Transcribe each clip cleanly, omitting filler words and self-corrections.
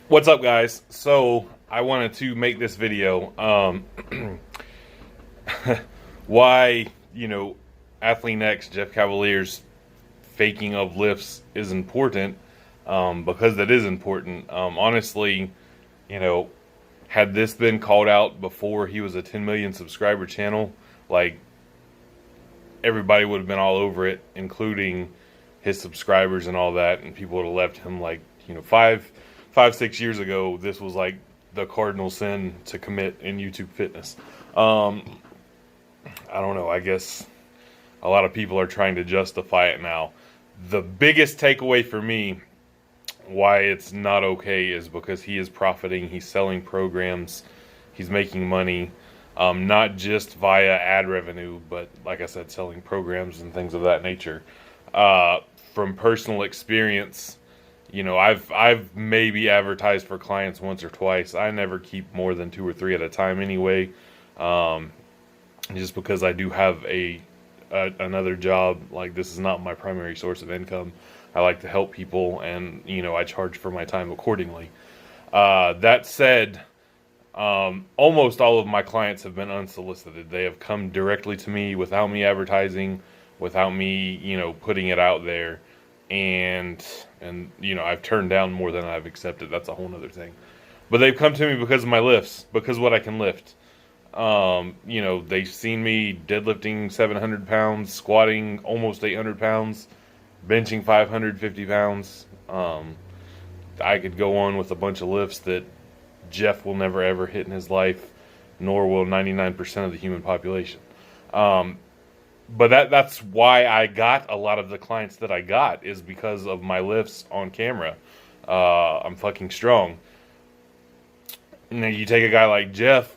What's up, guys? So I wanted to make this video. Why Athlean X Jeff Cavalier's faking of lifts is important. Because that is important. Honestly, you know, had this been called out before he was a 10 million subscriber channel, like everybody would have been all over it, including his subscribers and all that, and people would have left him like 6 years ago. This was like the cardinal sin to commit in YouTube fitness. I don't know. I guess a lot of people are trying to justify it now. The biggest takeaway for me why it's not okay is because he is profiting. He's selling programs. He's making money, not just via ad revenue, but like I said, selling programs and things of that nature. From personal experience, I've maybe advertised for clients once or twice. I never keep more than 2 or 3 at a time anyway, just because I do have another job. Like, this is not my primary source of income. I like to help people, and I charge for my time accordingly. That said, almost all of my clients have been unsolicited. They have come directly to me without me advertising, without me putting it out there, and I've turned down more than I've accepted. That's a whole other thing. But they've come to me because of my lifts, because of what I can lift. They've seen me deadlifting 700 pounds, squatting almost 800 pounds, benching 550 pounds. I could go on with a bunch of lifts that Jeff will never ever hit in his life, nor will 99% of the human population. But that's why I got a lot of the clients that I got, is because of my lifts on camera. I'm fucking strong. Now you take a guy like Jeff,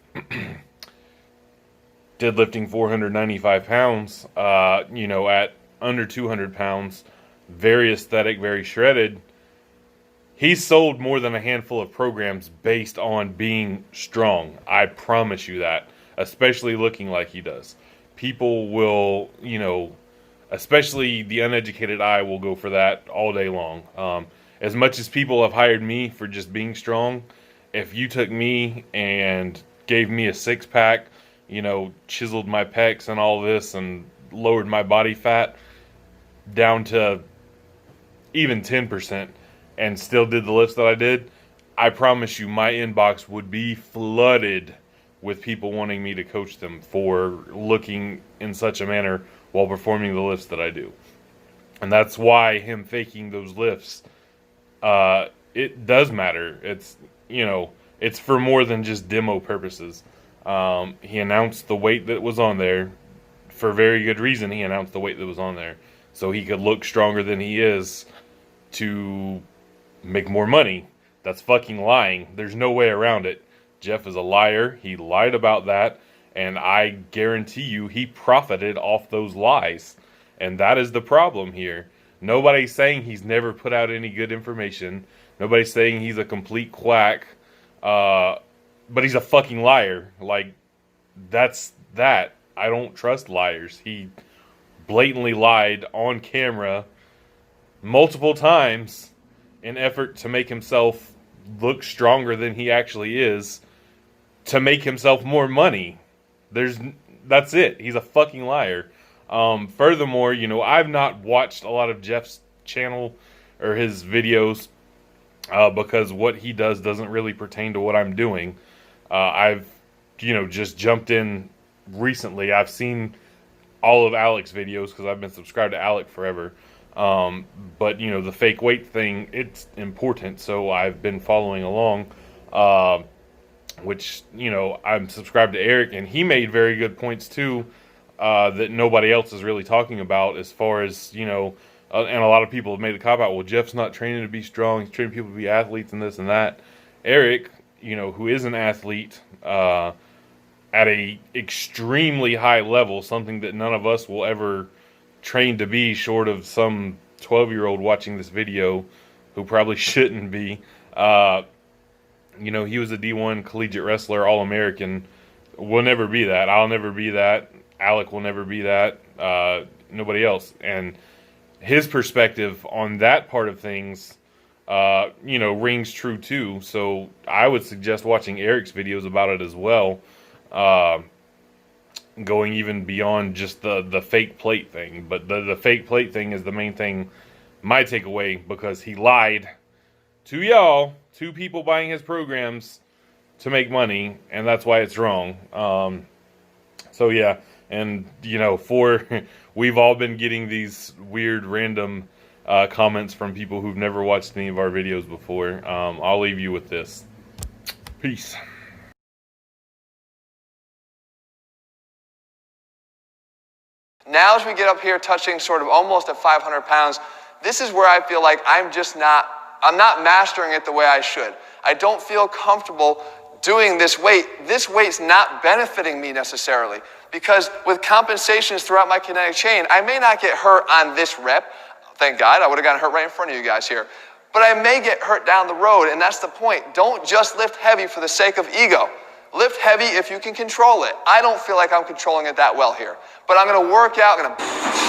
deadlifting 495 pounds, at under 200 pounds, very aesthetic, very shredded. He's sold more than a handful of programs based on being strong. I promise you that, especially looking like he does. People will, especially the uneducated eye, will go for that all day long. As much as people have hired me for just being strong, if you took me and gave me a 6-pack, chiseled my pecs and all this and lowered my body fat down to even 10% and still did the lifts that I did, I promise you my inbox would be flooded with people wanting me to coach them for looking in such a manner while performing the lifts that I do. And that's why him faking those lifts, it does matter. It's for more than just demo purposes. He announced the weight that was on there for very good reason. He announced the weight that was on there so he could look stronger than he is to make more money. That's fucking lying. There's no way around it. Jeff is a liar. He lied about that, and I guarantee you he profited off those lies. And that is the problem here. Nobody's saying he's never put out any good information. Nobody's saying he's a complete quack. But he's a fucking liar. Like, that's that. I don't trust liars. He blatantly lied on camera multiple times in effort to make himself look stronger than he actually is, to make himself more money. That's it. He's a fucking liar. Furthermore, I've not watched a lot of Jeff's channel or his videos because what he does doesn't really pertain to what I'm doing. I've just jumped in recently. I've seen all of Alec's videos because I've been subscribed to Alec forever. But the fake weight thing, it's important, so I've been following along, which, I'm subscribed to Eric, and he made very good points too, that nobody else is really talking about, as far as, and a lot of people have made the cop out, well, Jeff's not training to be strong, he's training people to be athletes and this and that. Eric, who is an athlete, at a extremely high level, something that none of us will ever train to be, short of some 12-year-old watching this video who probably shouldn't be. He was a D1 collegiate wrestler, All-American. Will never be that. I'll never be that. Alec will never be that. Nobody else. And his perspective on that part of things rings true too. So I would suggest watching Eric's videos about it as well. Going even beyond just the fake plate thing. But the fake plate thing is the main thing, my takeaway, because he lied to y'all, to people buying his programs to make money, and that's why it's wrong. So yeah, and we've all been getting these weird random comments from people who've never watched any of our videos before. I'll leave you with this. Peace. Now as we get up here touching sort of almost at 500 pounds, this is where I feel like I'm not mastering it the way I should. I don't feel comfortable doing this weight. This weight's not benefiting me necessarily, because with compensations throughout my kinetic chain, I may not get hurt on this rep. Thank God, I would have gotten hurt right in front of you guys here. But I may get hurt down the road, and that's the point. Don't just lift heavy for the sake of ego. Lift heavy if you can control it. I don't feel like I'm controlling it that well here. But I'm going to work out, I'm going to